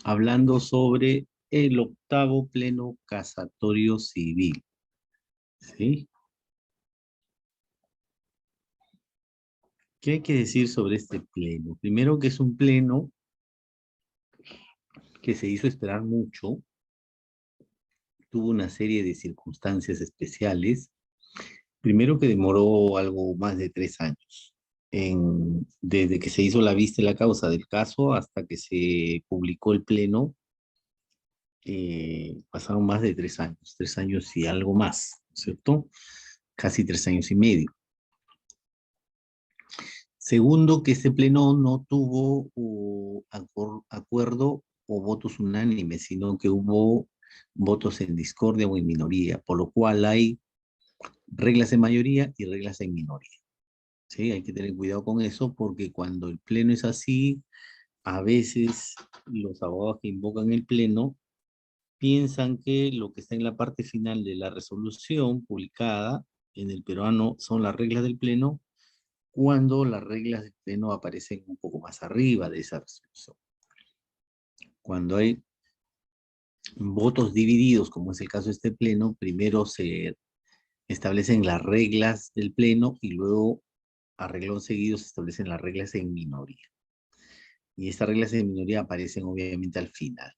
hablando sobre el octavo pleno casatorio civil. ¿Sí? ¿Qué hay que decir sobre este pleno? Primero que es un pleno que se hizo esperar mucho, tuvo una serie de circunstancias especiales. Primero que demoró algo más de 3 años, desde que se hizo la vista y la causa del caso hasta que se publicó el pleno, pasaron más de 3 años, 3 años y algo más, ¿cierto? Casi 3 años y medio. Segundo, que este pleno no tuvo acuerdo o votos unánimes, sino que hubo votos en discordia o en minoría, por lo cual hay reglas en mayoría y reglas en minoría. Sí, hay que tener cuidado con eso porque cuando el pleno es así, a veces los abogados que invocan el pleno piensan que lo que está en la parte final de la resolución publicada en el peruano son las reglas del pleno, cuando las reglas del pleno aparecen un poco más arriba de esa resolución. Cuando hay votos divididos, como es el caso de este pleno, primero se establecen las reglas del pleno y luego, a renglón seguido, se establecen las reglas en minoría. Y estas reglas en minoría aparecen obviamente al final.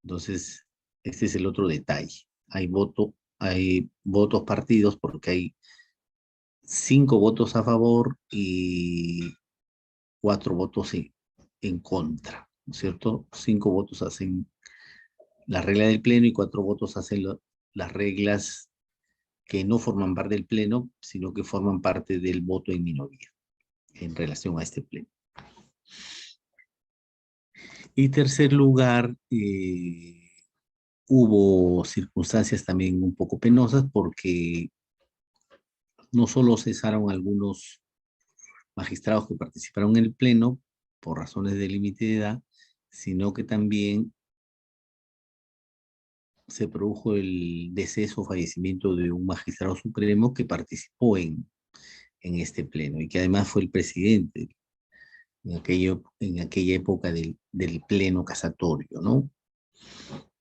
Entonces, este es el otro detalle. Hay votos partidos porque hay 5 votos a favor y 4 votos en contra, ¿no es cierto? 5 votos hacen la regla del pleno y 4 votos hacen las reglas que no forman parte del pleno, sino que forman parte del voto en minoría en relación a este pleno. Y tercer lugar, hubo circunstancias también un poco penosas porque no solo cesaron algunos magistrados que participaron en el pleno por razones de límite de edad, sino que también se produjo el deceso o fallecimiento de un magistrado supremo que participó en este pleno y que además fue el presidente en aquella época del pleno casatorio, ¿no?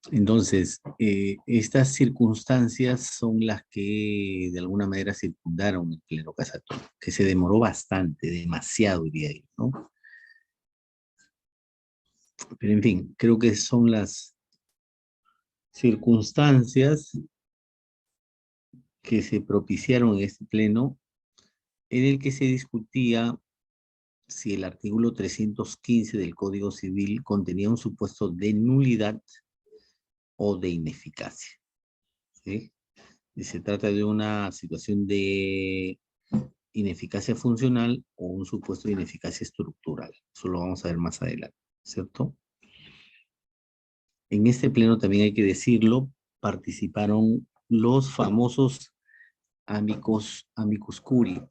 Entonces, estas circunstancias son las que de alguna manera circundaron el pleno casatorio, que se demoró bastante, demasiado, diría yo, ¿no? Pero en fin, creo que son las circunstancias que se propiciaron en este pleno en el que se discutía si el artículo 315 del Código Civil contenía un supuesto de nulidad o de ineficacia, ¿sí? Y se trata de una situación de ineficacia funcional o un supuesto de ineficacia estructural. Eso lo vamos a ver más adelante, ¿cierto? En este pleno también hay que decirlo, participaron los famosos amicus curiae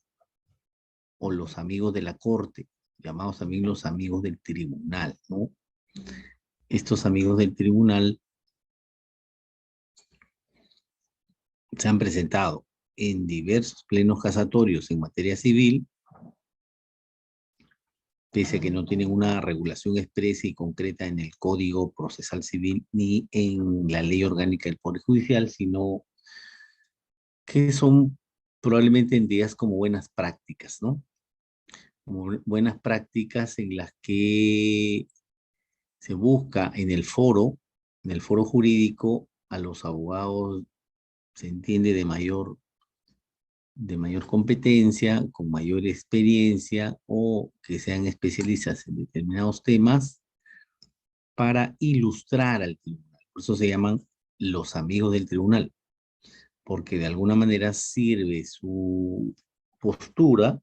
o los amigos de la corte, llamados también los amigos del tribunal, ¿no? Estos amigos del tribunal se han presentado en diversos plenos casatorios en materia civil, pese a que no tienen una regulación expresa y concreta en el Código Procesal Civil ni en la Ley Orgánica del Poder Judicial, sino que son probablemente entidades como buenas prácticas, ¿no? Como buenas prácticas en las que se busca en el foro jurídico, a los abogados, se entiende, de mayor competencia, con mayor experiencia o que sean especialistas en determinados temas para ilustrar al tribunal. Por eso se llaman los amigos del tribunal, porque de alguna manera sirve su postura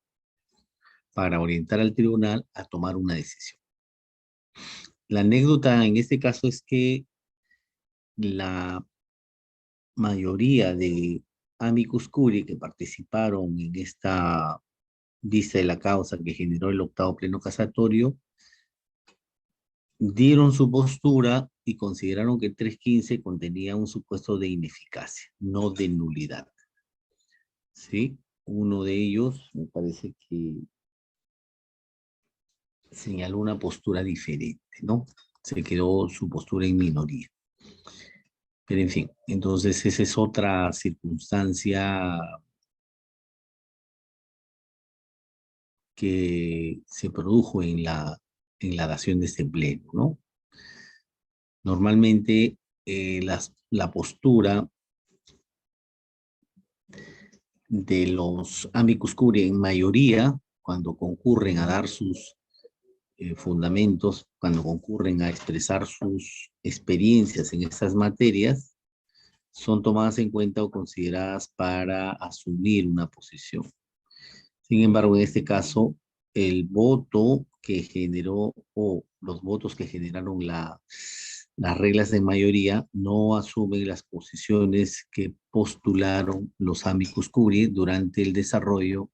para orientar al tribunal a tomar una decisión. La anécdota en este caso es que la mayoría de amicus curiae que participaron en esta vista de la causa que generó el octavo pleno casatorio dieron su postura y consideraron que el 315 contenía un supuesto de ineficacia, no de nulidad. ¿Sí? Uno de ellos me parece que señaló una postura diferente, ¿no? se quedó su postura en minoría. Pero en fin, entonces esa es otra circunstancia que se produjo en la dación de este pleno, ¿no? Normalmente la postura de los amicus curiae en mayoría, cuando concurren a dar sus fundamentos, cuando concurren a expresar sus experiencias en estas materias, son tomadas en cuenta o consideradas para asumir una posición. Sin embargo, en este caso, el voto que generó o los votos que generaron las reglas de mayoría no asumen las posiciones que postularon los amicus curiae durante el desarrollo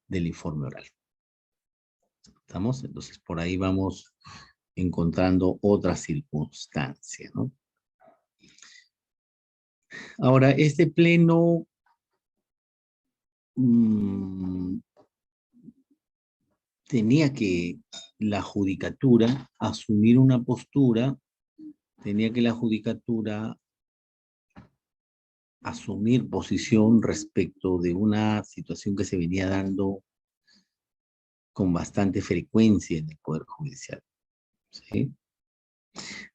del informe oral. ¿Estamos? Entonces, por ahí vamos encontrando otra circunstancia, ¿no? Ahora, este pleno tenía que la judicatura asumir una postura, tenía que la judicatura asumir posición respecto de una situación que se venía dando con bastante frecuencia en el Poder Judicial, ¿sí?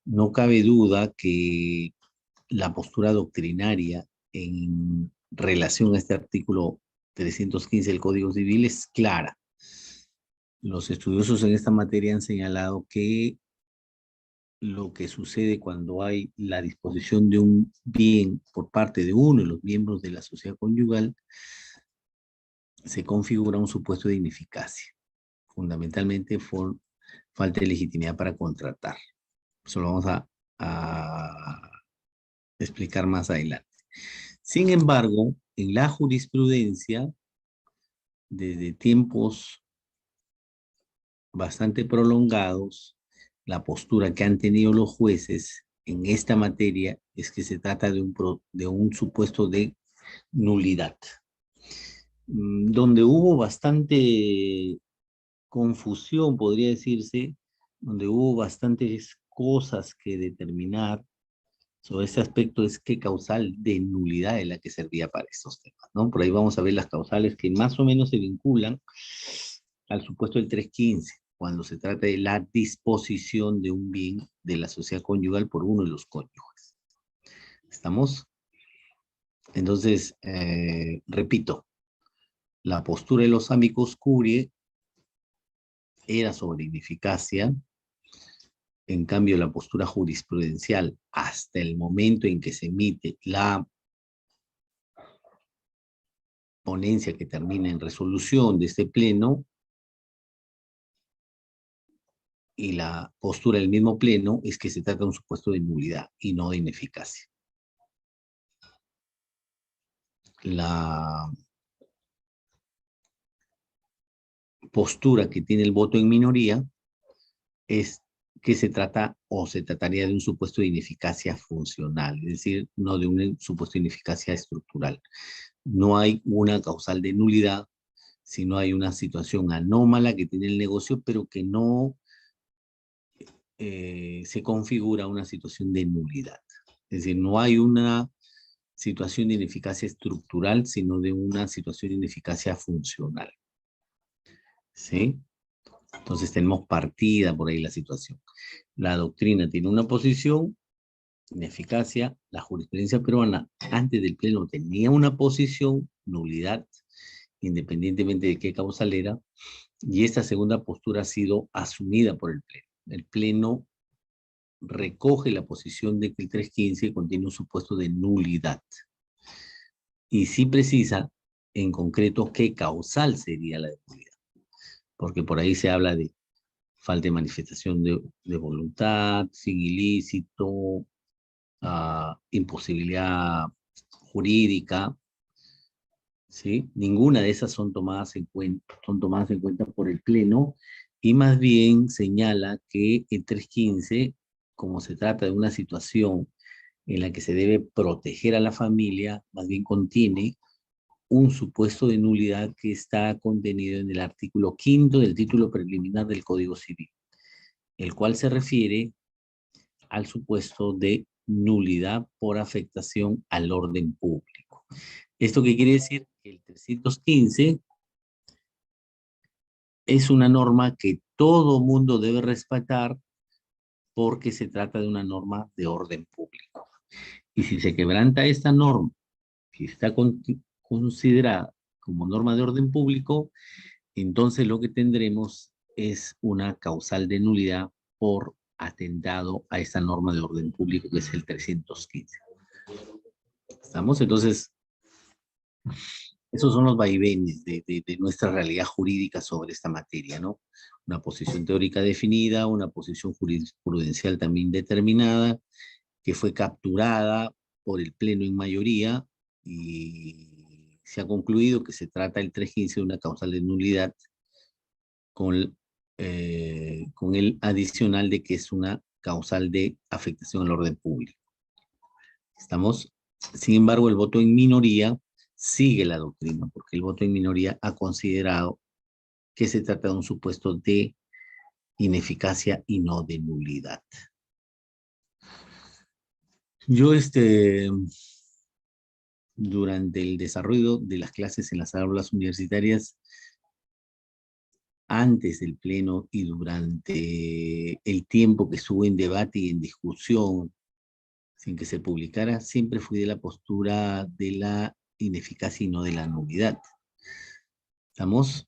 No cabe duda que la postura doctrinaria en relación a este artículo 315 del Código Civil es clara. Los estudiosos en esta materia han señalado que lo que sucede cuando hay la disposición de un bien por parte de uno de los miembros de la sociedad conyugal, se configura un supuesto de ineficacia. Fundamentalmente por falta de legitimidad para contratar. Eso lo vamos a explicar más adelante. Sin embargo, en la jurisprudencia, desde tiempos bastante prolongados, la postura que han tenido los jueces en esta materia es que se trata de un supuesto de nulidad, donde hubo bastante confusión, podría decirse, donde hubo bastantes cosas que determinar sobre este aspecto, es qué causal de nulidad es la que servía para estos temas, ¿no? Por ahí vamos a ver las causales que más o menos se vinculan al supuesto del 315, cuando se trata de la disposición de un bien de la sociedad conyugal por uno de los cónyuges. ¿Estamos? Entonces, repito, la postura de los amicus curiae era sobre ineficacia. En cambio, la postura jurisprudencial hasta el momento en que se emite la ponencia que termina en resolución de este pleno y la postura del mismo pleno es que se trata de un supuesto de nulidad y no de ineficacia. La postura que tiene el voto en minoría es que se trata o se trataría de un supuesto de ineficacia funcional, es decir, no de un supuesto de ineficacia estructural. No hay una causal de nulidad, sino hay una situación anómala que tiene el negocio, pero que no se configura una situación de nulidad. Es decir, no hay una situación de ineficacia estructural, sino de una situación de ineficacia funcional. ¿Sí? Entonces tenemos partida por ahí la situación. La doctrina tiene una posición, ineficacia. La jurisprudencia peruana antes del pleno tenía una posición, nulidad, independientemente de qué causal era, y esta segunda postura ha sido asumida por el pleno. El pleno recoge la posición de que el 315 contiene un supuesto de nulidad. Y sí precisa en concreto qué causal sería la de nulidad. Porque por ahí se habla de falta de manifestación de voluntad, sin ilícito, imposibilidad jurídica, ¿sí? Ninguna de esas son tomadas en cuenta por el Pleno, y más bien señala que el 315, como se trata de una situación en la que se debe proteger a la familia, más bien contiene un supuesto de nulidad que está contenido en el artículo 5º del título preliminar del Código Civil, el cual se refiere al supuesto de nulidad por afectación al orden público. ¿Esto qué quiere decir? Que el 315 es una norma que todo mundo debe respetar porque se trata de una norma de orden público. Y si se quebranta esta norma, si está considerada como norma de orden público, entonces lo que tendremos es una causal de nulidad por atentado a esta norma de orden público que es el 315. ¿Estamos? Entonces, esos son los vaivenes de nuestra realidad jurídica sobre esta materia, ¿no? Una posición teórica definida, una posición jurisprudencial también determinada, que fue capturada por el Pleno en mayoría y se ha concluido que se trata el 315 de una causal de nulidad con el adicional de que es una causal de afectación al orden público. ¿Estamos? Sin embargo, el voto en minoría sigue la doctrina, porque el voto en minoría ha considerado que se trata de un supuesto de ineficacia y no de nulidad. Yo, durante el desarrollo de las clases en las aulas universitarias, antes del pleno y durante el tiempo que estuvo en debate y en discusión, sin que se publicara, siempre fui de la postura de la ineficacia y no de la nulidad. Estamos,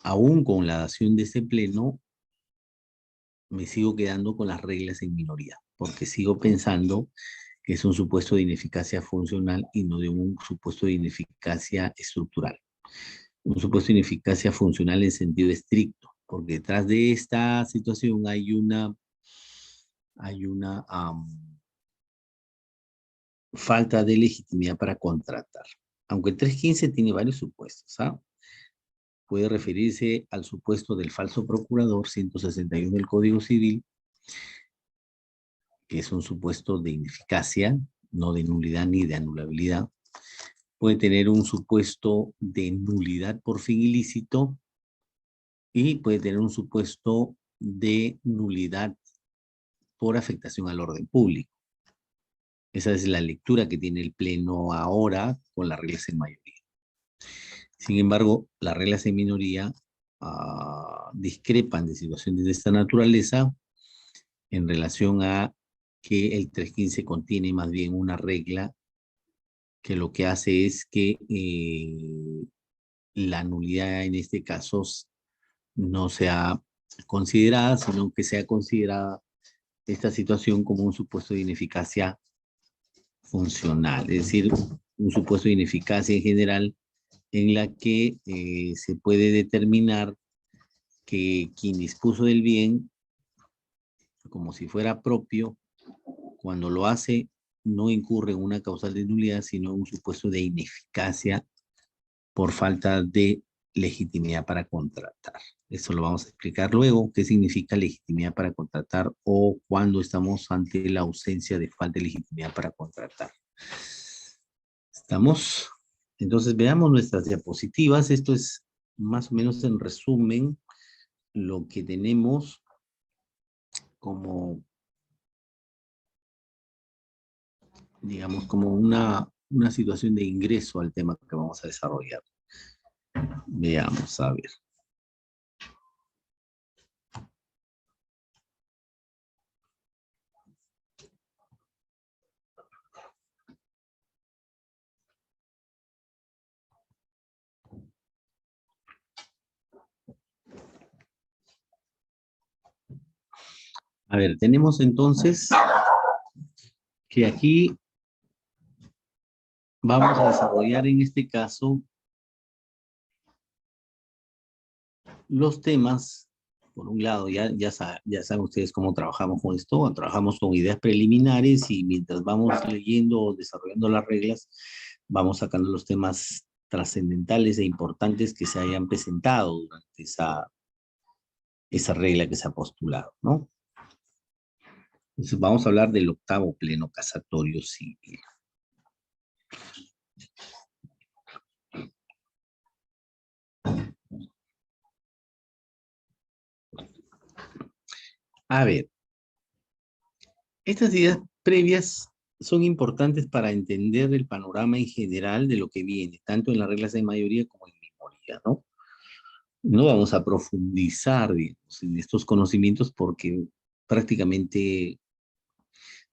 aún con la dación de ese pleno, me sigo quedando con las reglas en minoría, porque sigo pensando que es un supuesto de ineficacia funcional y no de un supuesto de ineficacia estructural. Un supuesto de ineficacia funcional en sentido estricto, porque detrás de esta situación hay una falta de legitimidad para contratar. Aunque el 315 tiene varios supuestos, ¿ah? Puede referirse al supuesto del falso procurador, 161 del Código Civil, que es un supuesto de ineficacia, no de nulidad ni de anulabilidad. Puede tener un supuesto de nulidad por fin ilícito y puede tener un supuesto de nulidad por afectación al orden público. Esa es la lectura que tiene el Pleno ahora con las reglas en mayoría. Sin embargo, las reglas en minoría discrepan de situaciones de esta naturaleza en relación a que el 315 contiene más bien una regla que lo que hace es que la nulidad en este caso no sea considerada, sino que sea considerada esta situación como un supuesto de ineficacia funcional, es decir, un supuesto de ineficacia en general en la que se puede determinar que quien dispuso del bien, como si fuera propio, cuando lo hace, no incurre en una causal de nulidad, sino en un supuesto de ineficacia por falta de legitimidad para contratar. Eso lo vamos a explicar luego, qué significa legitimidad para contratar o cuando estamos ante la ausencia de falta de legitimidad para contratar. ¿Estamos? Entonces veamos nuestras diapositivas. Esto es más o menos en resumen lo que tenemos como, digamos, como una situación de ingreso al tema que vamos a desarrollar. Veamos, a ver. A ver, tenemos entonces que aquí vamos a desarrollar en este caso los temas. Por un lado, ya saben ustedes cómo trabajamos con esto, trabajamos con ideas preliminares y mientras vamos leyendo o desarrollando las reglas, vamos sacando los temas trascendentales e importantes que se hayan presentado durante esa regla que se ha postulado, ¿no? Entonces vamos a hablar del octavo pleno casatorio civil. A ver, Estas ideas previas son importantes para entender el panorama en general de lo que viene, tanto en las reglas de mayoría como en minoría, ¿no? No vamos a profundizar, digamos, en estos conocimientos porque prácticamente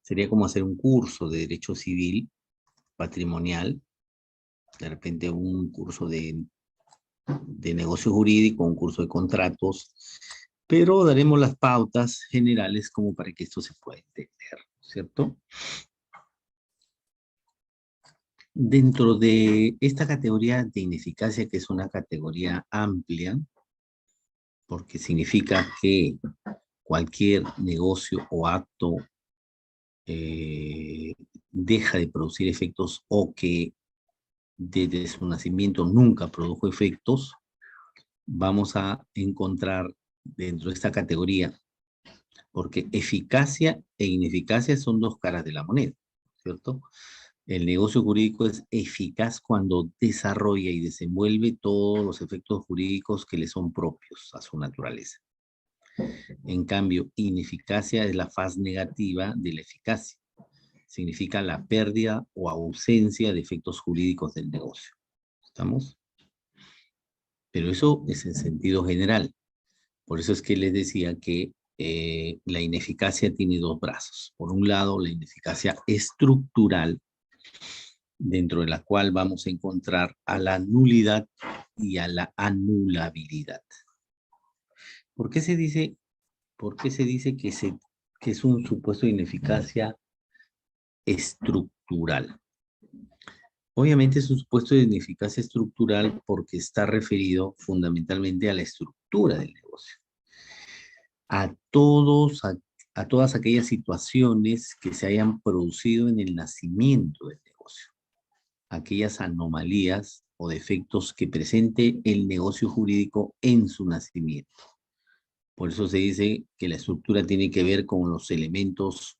sería como hacer un curso de derecho civil patrimonial, de repente un curso de negocio jurídico, un curso de contratos, pero daremos las pautas generales como para que esto se pueda entender, ¿cierto? Dentro de esta categoría de ineficacia, que es una categoría amplia, porque significa que cualquier negocio o acto deja de producir efectos o que desde su nacimiento nunca produjo efectos, vamos a encontrar dentro de esta categoría, porque eficacia e ineficacia son dos caras de la moneda, ¿cierto? El negocio jurídico es eficaz cuando desarrolla y desenvuelve todos los efectos jurídicos que le son propios a su naturaleza. En cambio, ineficacia es la faz negativa de la eficacia. Significa la pérdida o ausencia de efectos jurídicos del negocio. ¿Estamos? Pero eso es en sentido general. Por eso es que les decía que la ineficacia tiene dos brazos. Por un lado, la ineficacia estructural, dentro de la cual vamos a encontrar a la nulidad y a la anulabilidad. ¿Por qué se dice que es un supuesto de ineficacia estructural? Obviamente es un supuesto de ineficacia estructural porque está referido fundamentalmente a la estructura del negocio. A todas aquellas situaciones que se hayan producido en el nacimiento del negocio. Aquellas anomalías o defectos que presente el negocio jurídico en su nacimiento. Por eso se dice que la estructura tiene que ver con los elementos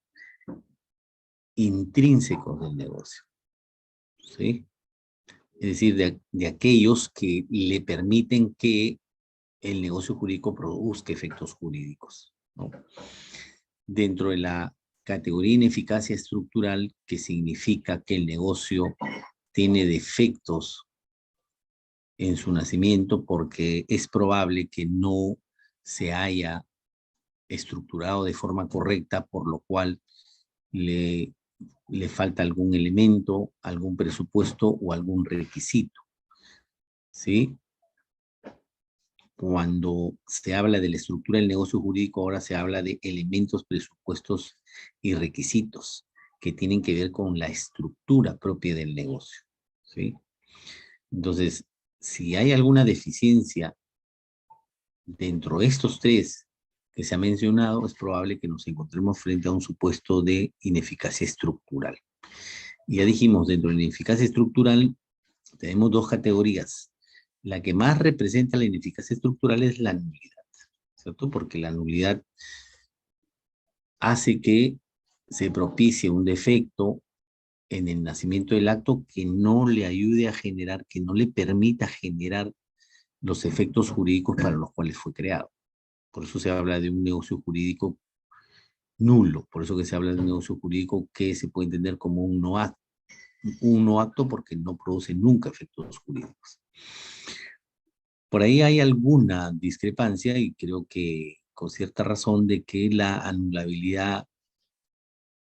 intrínsecos del negocio, ¿sí? Es decir, de aquellos que le permiten que el negocio jurídico produzca efectos jurídicos, ¿no? Dentro de la categoría de ineficacia estructural, que significa que el negocio tiene defectos en su nacimiento porque es probable que no se haya estructurado de forma correcta, por lo cual le falta algún elemento, algún presupuesto o algún requisito, ¿sí? Cuando se habla de la estructura del negocio jurídico, ahora se habla de elementos, presupuestos y requisitos que tienen que ver con la estructura propia del negocio, ¿sí? Entonces, si hay alguna deficiencia dentro de estos tres que se ha mencionado, es probable que nos encontremos frente a un supuesto de ineficacia estructural. Y ya dijimos, dentro de la ineficacia estructural tenemos dos categorías. La que más representa la ineficacia estructural es la nulidad, ¿cierto? Porque la nulidad hace que se propicie un defecto en el nacimiento del acto que no le ayude a generar, que no le permita generar los efectos jurídicos para los cuales fue creado. Por eso se habla de un negocio jurídico nulo, por eso que se habla de un negocio jurídico que se puede entender como un no acto porque no produce nunca efectos jurídicos. Por ahí hay alguna discrepancia y creo que con cierta razón de que la anulabilidad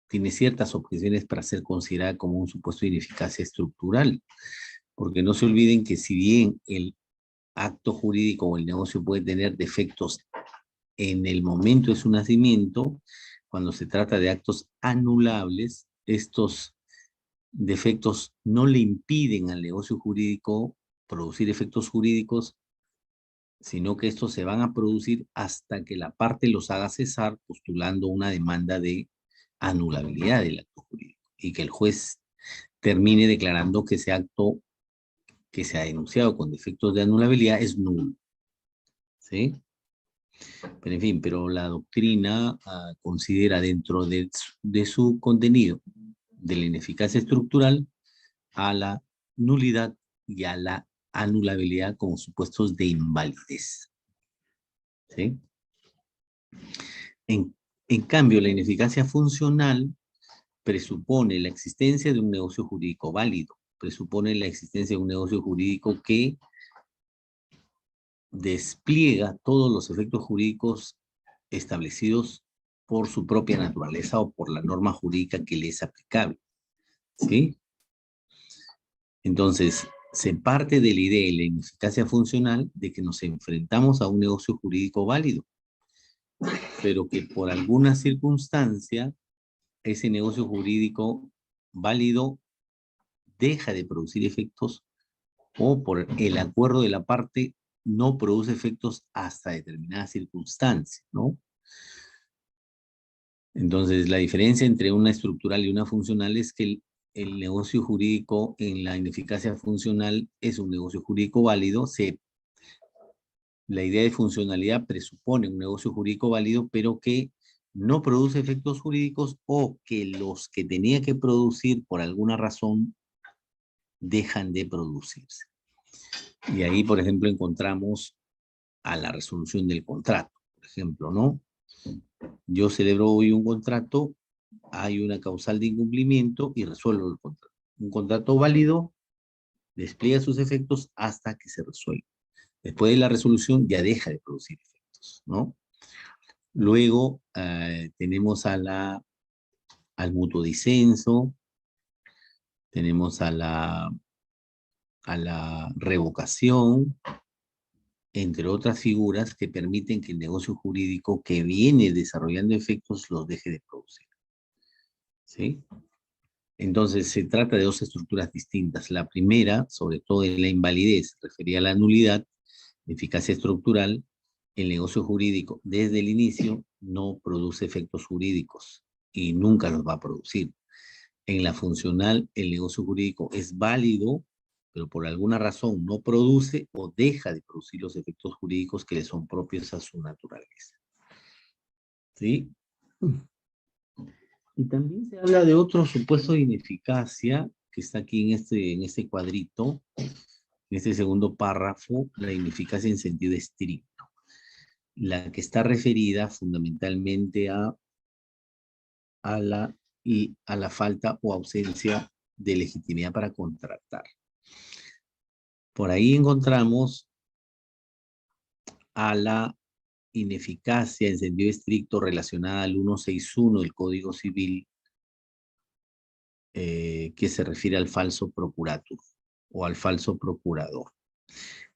tiene ciertas objeciones para ser considerada como un supuesto de ineficacia estructural, porque no se olviden que si bien el acto jurídico o el negocio puede tener defectos en el momento de su nacimiento, cuando se trata de actos anulables, estos defectos no le impiden al negocio jurídico producir efectos jurídicos, sino que estos se van a producir hasta que la parte los haga cesar postulando una demanda de anulabilidad del acto jurídico y que el juez termine declarando que ese acto que se ha denunciado con defectos de anulabilidad es nulo, ¿sí? Pero en fin, pero la doctrina considera dentro de su contenido de la ineficacia estructural a la nulidad y a la anulabilidad como supuestos de invalidez, ¿sí? En En cambio, la ineficacia funcional presupone la existencia de un negocio jurídico válido, presupone la existencia de un negocio jurídico que despliega todos los efectos jurídicos establecidos por su propia naturaleza o por la norma jurídica que le es aplicable, ¿sí? Entonces, se parte de la idea de la ineficacia funcional de que nos enfrentamos a un negocio jurídico válido, pero que por alguna circunstancia ese negocio jurídico válido deja de producir efectos o por el acuerdo de la parte no produce efectos hasta determinadas circunstancias, ¿no? Entonces, la diferencia entre una estructural y una funcional es que el negocio jurídico en la ineficacia funcional es un negocio jurídico válido. La idea de funcionalidad presupone un negocio jurídico válido, pero que no produce efectos jurídicos o que los que tenía que producir por alguna razón dejan de producirse. Y ahí, por ejemplo, encontramos a la resolución del contrato, por ejemplo, ¿no? Yo celebro hoy un contrato, hay una causal de incumplimiento y resuelvo el contrato. Un contrato válido despliega sus efectos hasta que se resuelve. Después de la resolución ya deja de producir efectos, ¿no? Luego tenemos al mutuo disenso, tenemos a la revocación, entre otras figuras que permiten que el negocio jurídico que viene desarrollando efectos los deje de producir, ¿sí? Entonces, se trata de dos estructuras distintas. La primera, sobre todo en la invalidez, refería a la nulidad, eficacia estructural. El negocio jurídico, desde el inicio, no produce efectos jurídicos y nunca los va a producir. En la funcional, el negocio jurídico es válido, pero por alguna razón no produce o deja de producir los efectos jurídicos que le son propios a su naturaleza, ¿sí? Y también se habla de otro supuesto de ineficacia que está aquí en este cuadrito, en este segundo párrafo, la ineficacia en sentido estricto, la que está referida fundamentalmente a la falta o ausencia de legitimidad para contratar. Por ahí encontramos a la ineficacia en sentido estricto relacionada al 161 del Código Civil, que se refiere al falso procurator o al falso procurador.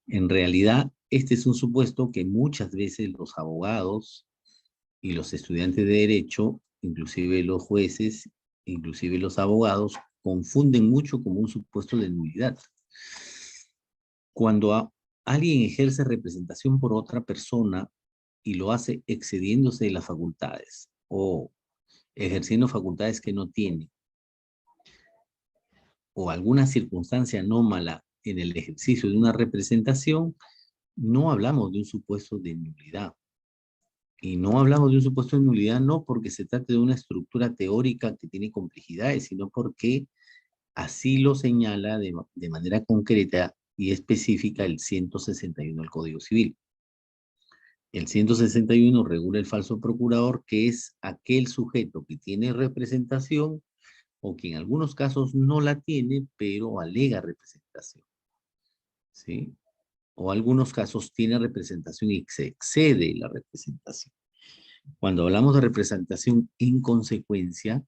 En realidad, este es un supuesto que muchas veces los abogados y los estudiantes de derecho, inclusive los jueces, inclusive los abogados, confunden mucho como un supuesto de nulidad. Cuando alguien ejerce representación por otra persona y lo hace excediéndose de las facultades o ejerciendo facultades que no tiene, o alguna circunstancia anómala en el ejercicio de una representación, no hablamos de un supuesto de nulidad. Y no hablamos de un supuesto de nulidad no porque se trate de una estructura teórica que tiene complejidades, sino porque así lo señala de manera concreta y específica el 161 del Código Civil. El 161 regula el falso procurador, que es aquel sujeto que tiene representación o que en algunos casos no la tiene, pero alega representación, ¿sí? O algunos casos tiene representación y se excede la representación. Cuando hablamos de representación en consecuencia,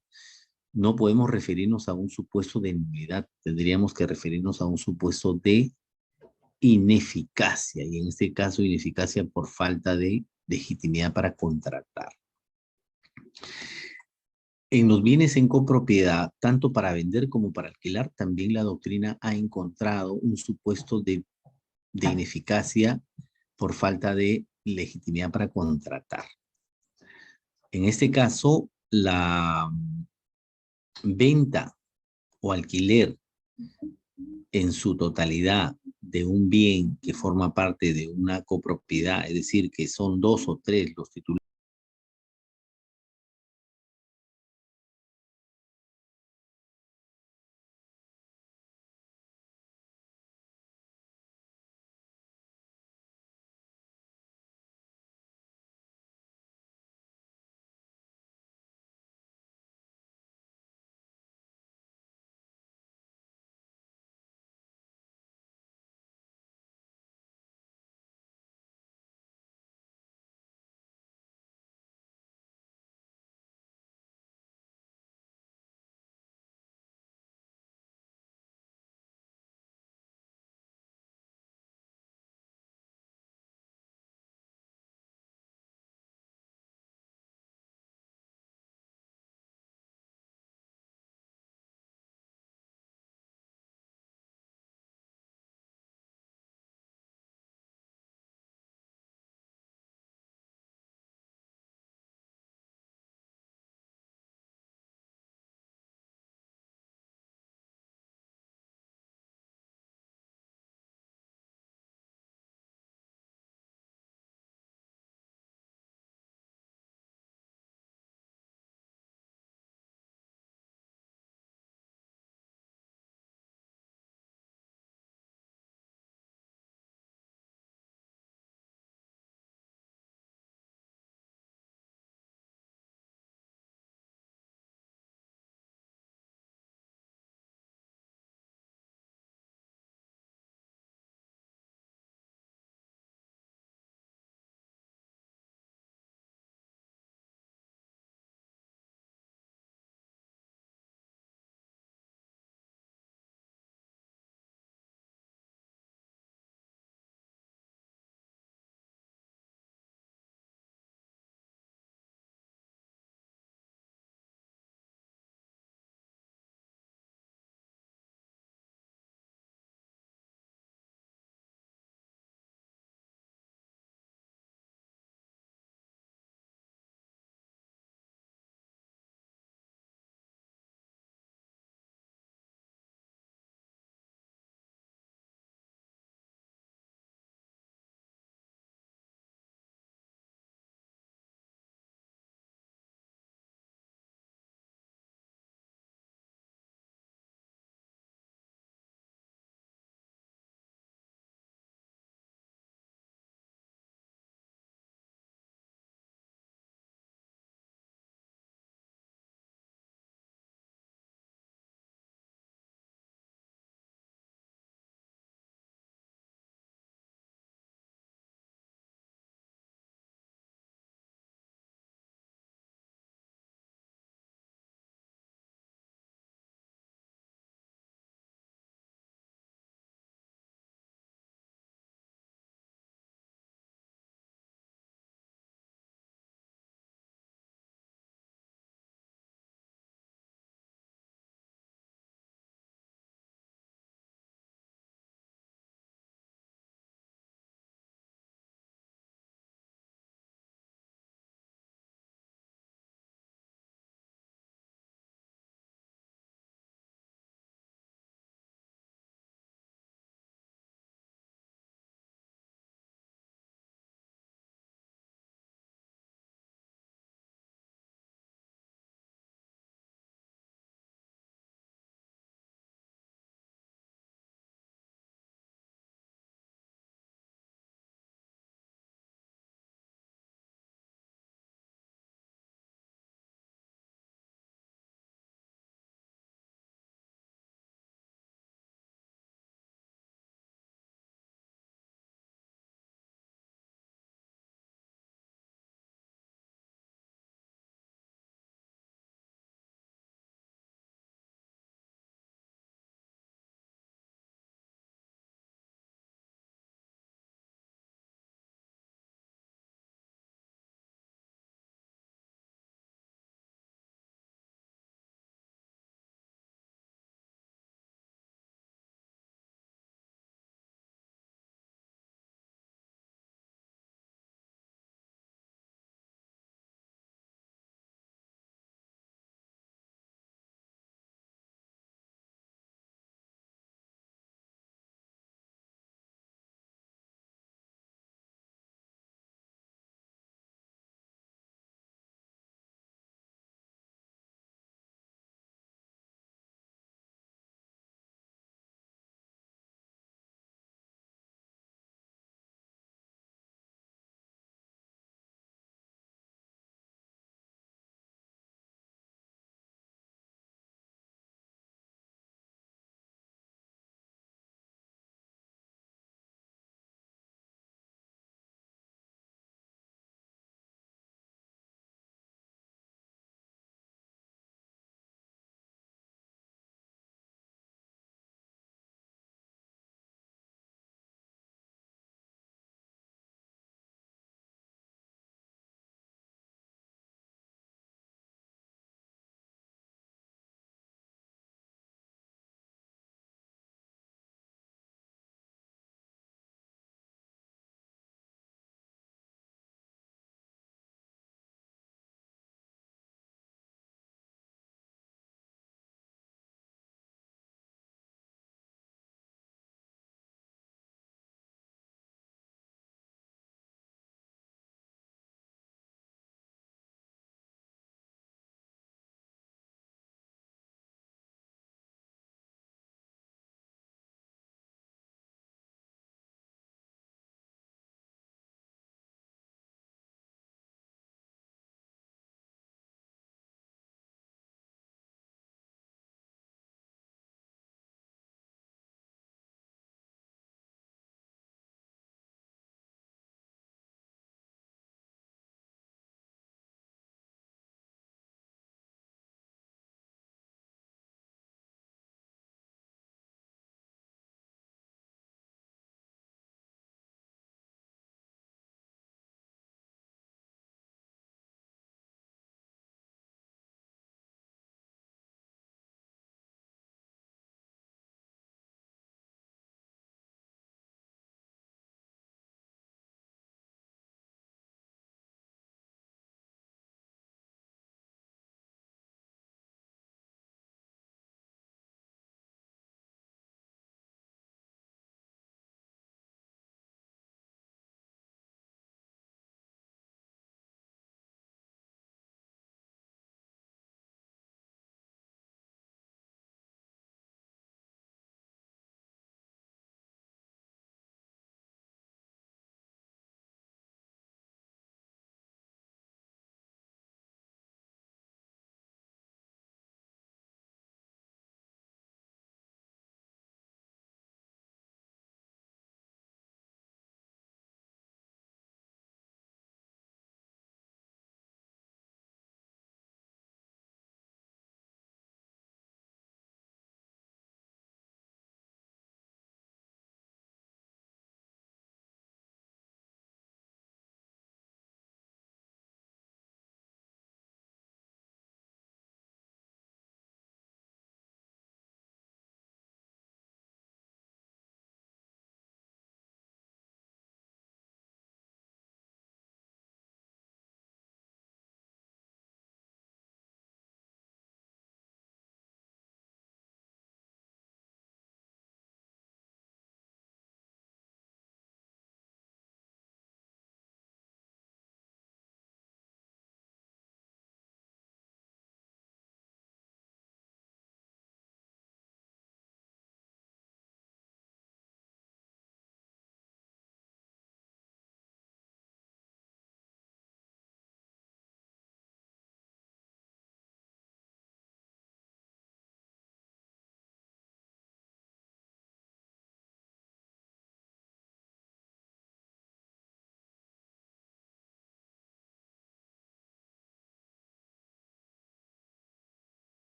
no podemos referirnos a un supuesto de nulidad, tendríamos que referirnos a un supuesto de ineficacia, y en este caso ineficacia por falta de legitimidad para contratar. En los bienes en copropiedad, tanto para vender como para alquilar, también la doctrina ha encontrado un supuesto de ineficacia por falta de legitimidad para contratar. En este caso, la venta o alquiler en su totalidad de un bien que forma parte de una copropiedad, es decir, que son 2 o 3 los titulares